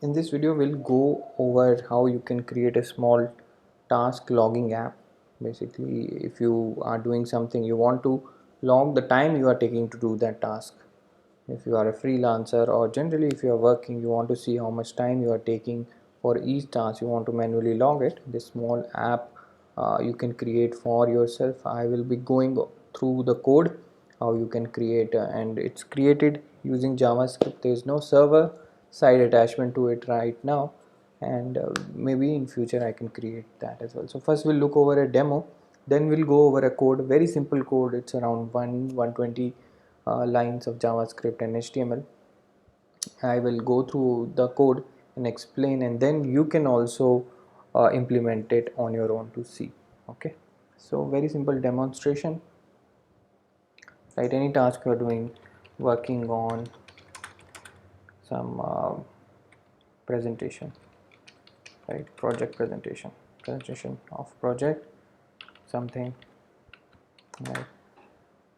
In this video we'll go over how you can create a small task logging app. Basically, if you are doing something, you want to log the time you are taking to do that task. If you are a freelancer, or generally if you are working, you want to see how much time you are taking for each task, you want to manually log it. This small app you can create for yourself. I will be going through the code how you can create, and it's created using JavaScript. There is no server side attachment to it right now, and maybe in future I can create that as well. So first we'll look over a demo, then we'll go over a code, very simple code. It's around 120 lines of JavaScript and HTML. I will go through the code and explain, and then you can also implement it on your own to see. Okay, so very simple demonstration, right? Any task you are doing, working on some presentation, right? Project presentation of project something, right?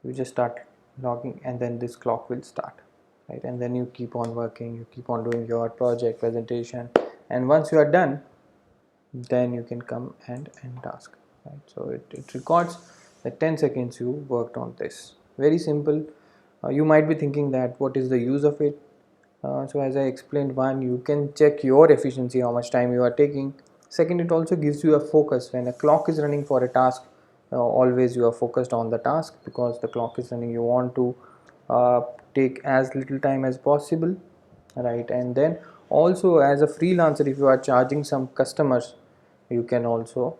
You just start logging, and then this clock will start, right? And then you keep on working, you keep on doing your project presentation, and once you are done, then you can come and end task, right? So it records the 10 seconds you worked on this. Very simple. You might be thinking that what is the use of it. So as I explained, one, you can check your efficiency, how much time you are taking. Second, it also gives you a focus. When a clock is running for a task, always you are focused on the task, because the clock is running, you want to uh, take as little time as possible, right? And then also, as a freelancer, if you are charging some customers, you can also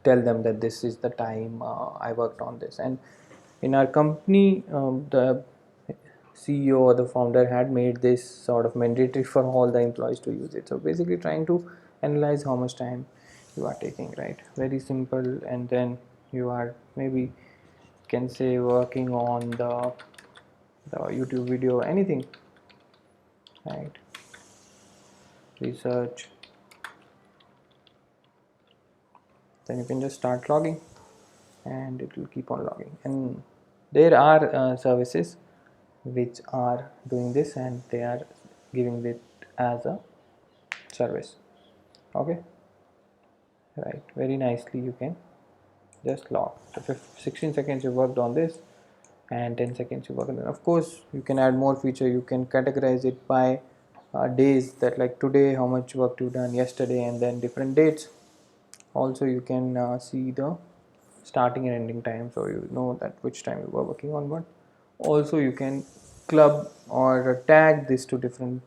tell them that this is the time I worked on this. And in our company, the CEO or the founder had made this sort of mandatory for all the employees to use it. So basically trying to analyze how much time you are taking, right? Very simple. And then you are maybe can say working on the YouTube video, anything, right? Research. Then you can just start logging, and it will keep on logging. And there are services which are doing this, and they are giving it as a service. Okay, right? Very nicely you can just log. So 16 seconds you worked on this, and 10 seconds you work on it. Of course, you can add more feature. You can categorize it by days, that like today how much work you done, yesterday, and then different dates. Also you can see the starting and ending time, so you know that which time you were working on what. Also you can club or tag this to different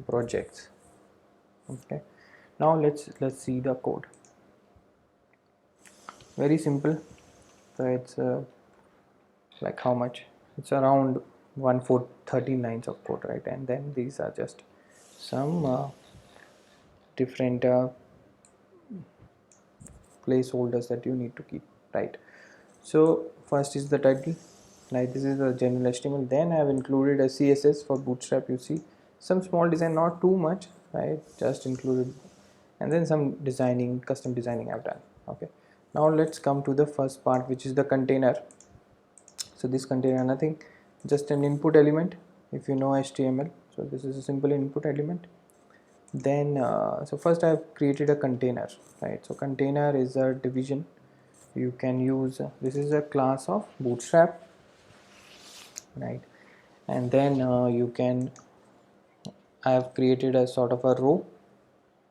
projects. Okay, now let's see the code. Very simple. So it's like how much, it's around 13 lines of code, right? And then these are just some different placeholders that you need to keep, right? So first is the title, like this is the general HTML. Then I have included a CSS for Bootstrap. You see some small design, not too much, right? Just included. And then some designing, custom designing I've done. Okay, now let's come to the first part, which is the container. So this container nothing, just an input element, if you know HTML. So this is a simple input element. Then so first I have created a container, right? So container is a division. You can use this is a class of Bootstrap, right? And then you can, I have created a sort of a row,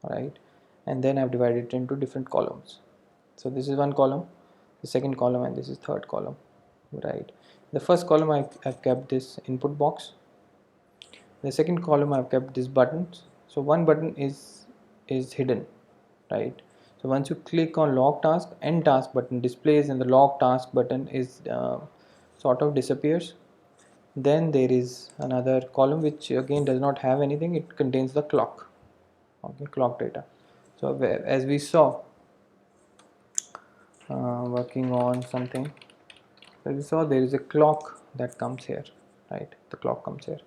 right? And then I've divided it into different columns. So this is one column, the second column, and this is third column, right? The first column I've kept this input box. The second column I've kept this buttons. So one button is hidden, right? So once you click on log task, end task button displays, and the log task button is sort of disappears. Then there is another column which again does not have anything. It contains the clock, okay, clock data. So as we saw, working on something, as we saw, there is a clock that comes here, right? The clock comes here,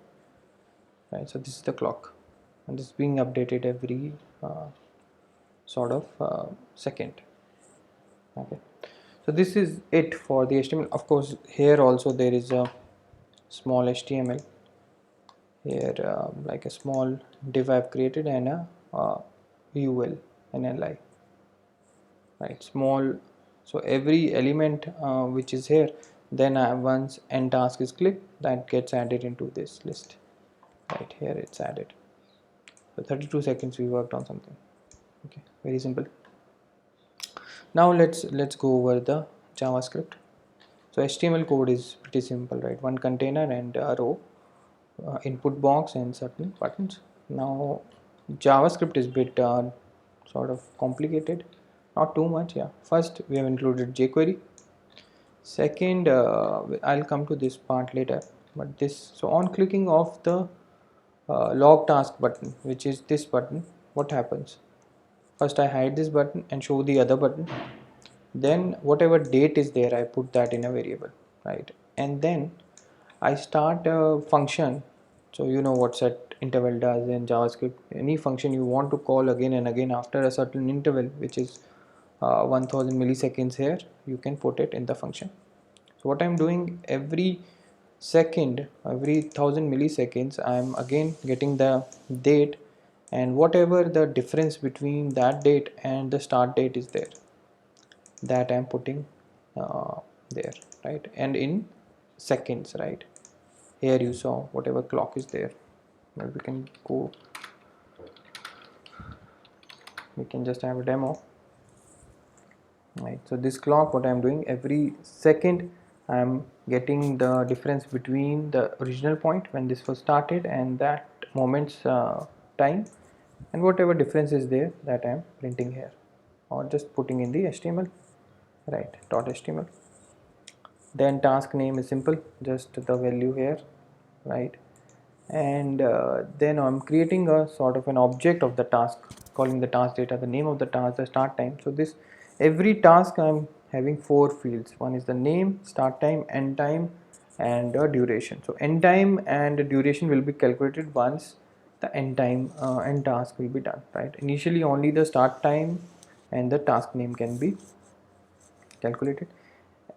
right? So this is the clock, and this is being updated every sort of second. Okay, so this is it for the HTML. Of course, here also there is a small HTML here like a small div I've created and a UL and li, right, small. So every element which is here, then once end task is clicked, that gets added into this list. Right here it's added. So 32 seconds we worked on something. Okay, very simple. Now let's go over the JavaScript. So HTML code is pretty simple, right? One container and a row, input box and certain buttons. Now JavaScript is bit sort of complicated, not too much. Yeah, first we have included jQuery. Second, I'll come to this part later, but this, so on clicking of the log task button, which is this button, what happens? First I hide this button and show the other button, then whatever date is there I put that in a variable, right? And then I start a function. So you know what set interval does in JavaScript. Any function you want to call again and again after a certain interval, which is 1000 milliseconds here, you can put it in the function. So what I'm doing, every second, every 1000 milliseconds, I'm again getting the date, and whatever the difference between that date and the start date is there, that I'm putting there, right? And in seconds, right? Here you saw whatever clock is there. Now we can go, we can just have a demo, right? So this clock, what I'm doing, every second I'm getting the difference between the original point when this was started and that moment's time, and whatever difference is there, that I'm printing here or just putting in the HTML, right? .html. Then task name is simple, just the value here, right? And then I'm creating a sort of an object of the task, calling the task data, the name of the task, the start time. So this, every task I'm having 4 fields. One is the name, start time, end time, and duration. So end time and duration will be calculated once the end time end task will be done, right? Initially only the start time and the task name can be calculated.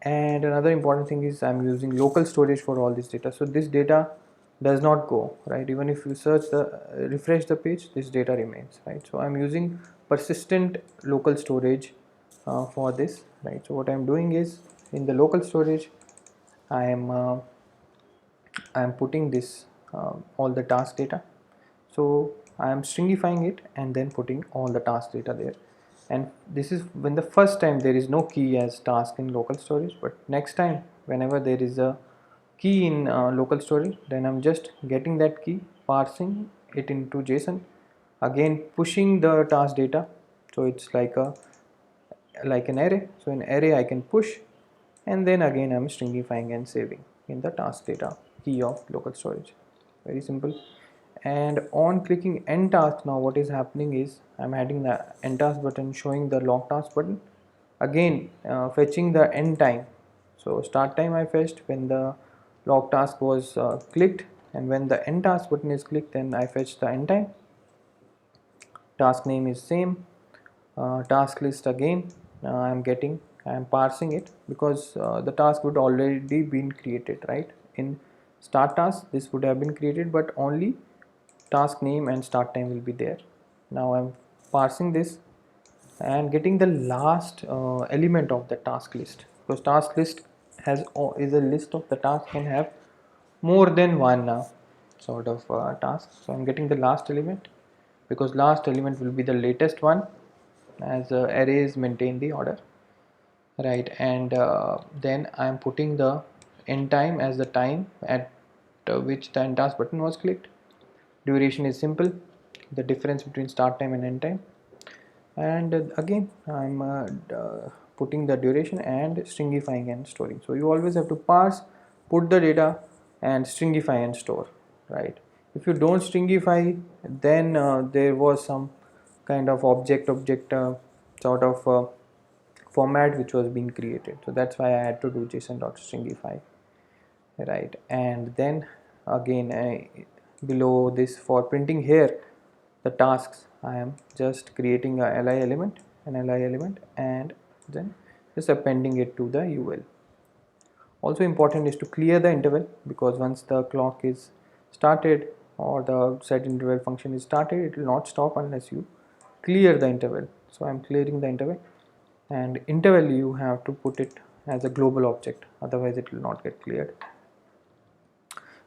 And another important thing is I'm using local storage for all this data. So this data does not go, right? Even if you search the refresh the page, this data remains, right? So I'm using persistent local storage for this, right? So what I'm doing is, in the local storage I am putting this all the task data. So I am stringifying it and then putting all the task data there. And this is when the first time there is no key as task in local storage, but next time whenever there is a key in local storage, then I'm just getting that key, parsing it into JSON, again pushing the task data. So it's like an array. So in array I can push, and then again I'm stringifying and saving in the task data key of local storage. Very simple. And on clicking end task, now what is happening is I'm adding the end task button, showing the log task button, again fetching the end time. So start time I fetched when the log task was clicked, and when the end task button is clicked, then I fetch the end time. Task name is same. Task list again I'm parsing it because the task would already been created, right? In start task this would have been created, but only task name and start time will be there. Now I'm parsing this and getting the last element of the task list, because task list is a list of the task, can have more than one sort of task. So I'm getting the last element because last element will be the latest one, as arrays maintain the order, right? And then I'm putting the end time as the time at which the end task button was clicked. Duration is simple, the difference between start time and end time. And again I'm putting the duration and stringifying and storing. So you always have to parse, put the data, and stringify and store, right? If you don't stringify, then there was some kind of object sort of format which was being created. So that's why I had to do json.stringify, right? And then again below this, for printing here the tasks, I am just creating a li element, an li element, and then just appending it to the ul. Also important is to clear the interval, because once the clock is started, or the set interval function is started, it will not stop unless you clear the interval. So I'm clearing the interval, and interval you have to put it as a global object, otherwise it will not get cleared.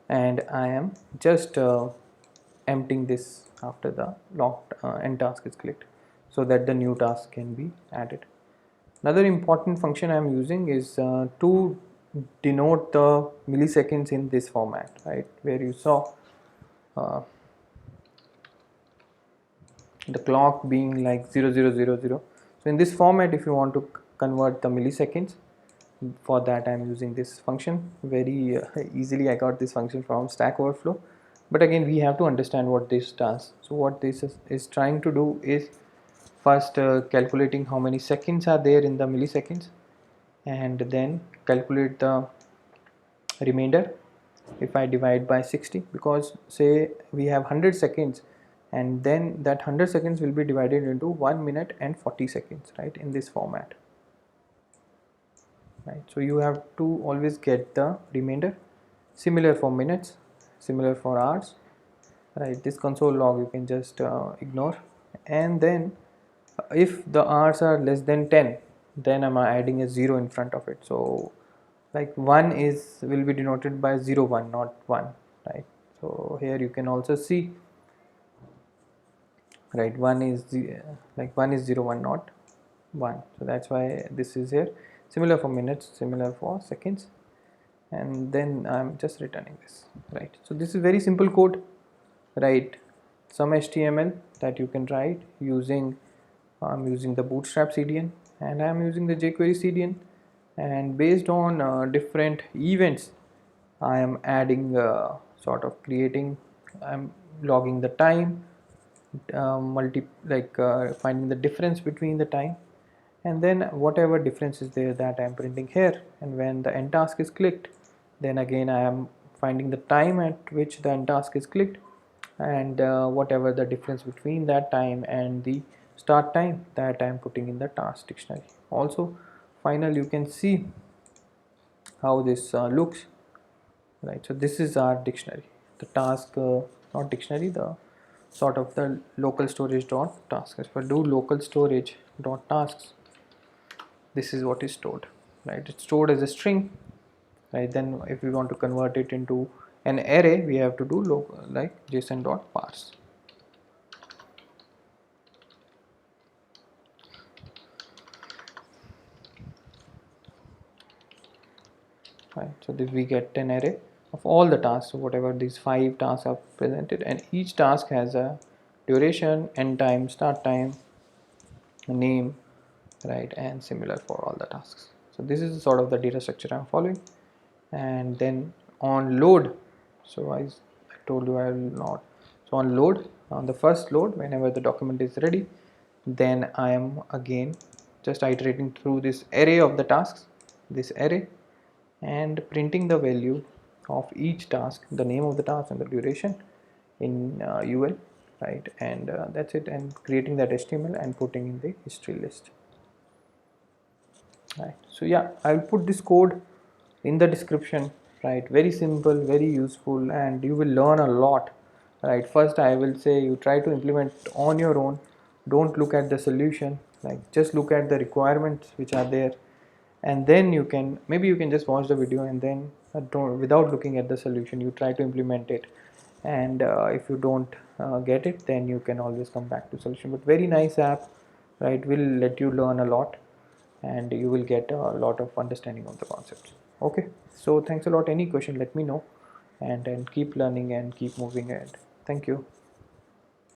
And I am just emptying this after the locked end task is clicked, so that the new task can be added. Another important function I am using is to denote the milliseconds in this format, right, where you saw uh, the clock being like 0000. So in this format, if you want to convert the milliseconds, for that I'm using this function very easily. I got this function from Stack Overflow, but again we have to understand what this does. So what this is trying to do is first calculating how many seconds are there in the milliseconds, and then calculate the remainder if I divide by 60, because say we have 100 seconds, and then that 100 seconds will be divided into 1 minute and 40 seconds, right, in this format, right. So you have to always get the remainder. Similar for minutes, similar for hours, right. This console log you can just ignore. And then if the hours are less than 10, then I'm adding a 0 in front of it. So like 1 is will be denoted by 01, not 1, right. So here you can also see, right, 1 is like 1 is 01, not 1. So that's why this is here. Similar for minutes, similar for seconds, and then I'm just returning this, right. So this is very simple code, right. Some HTML that you can write using, I'm using the Bootstrap CDN, and I'm using the jQuery CDN, and based on different events I am adding sort of creating, I'm logging the time, finding the difference between the time, and then whatever difference is there, that I am printing here. And when the end task is clicked, then again I am finding the time at which the end task is clicked, and whatever the difference between that time and the start time, that I am putting in the task dictionary. Also final, you can see how this looks, right. So this is our dictionary, the task not dictionary, the sort of the local storage dot tasks. If I do local storage dot tasks, this is what is stored, right. It's stored as a string, right. Then if we want to convert it into an array, we have to do local, like json dot parse. Right, so this we get an array of all the tasks. So whatever these 5 tasks are presented, and each task has a duration, end time, start time, a name, right, and similar for all the tasks. So this is sort of the data structure I'm following. And then on load, so I told you I will not. So on load, on the first load, whenever the document is ready, then I am again just iterating through this array of the tasks, this array, and printing the value of each task, the name of the task and the duration in UL, right. And that's it, and creating that HTML and putting in the history list, right. So yeah, I will put this code in the description, right. Very simple, very useful, and you will learn a lot, right. First I will say you try to implement on your own. Don't look at the solution, like just look at the requirements which are there, and then you can, maybe you can just watch the video, and then don't, without looking at the solution, you try to implement it. And if you don't get it, then you can always come back to solution. But very nice app, right, will let you learn a lot, and you will get a lot of understanding of the concepts. Okay, so thanks a lot. Any question, let me know, and keep learning and keep moving ahead. Thank you.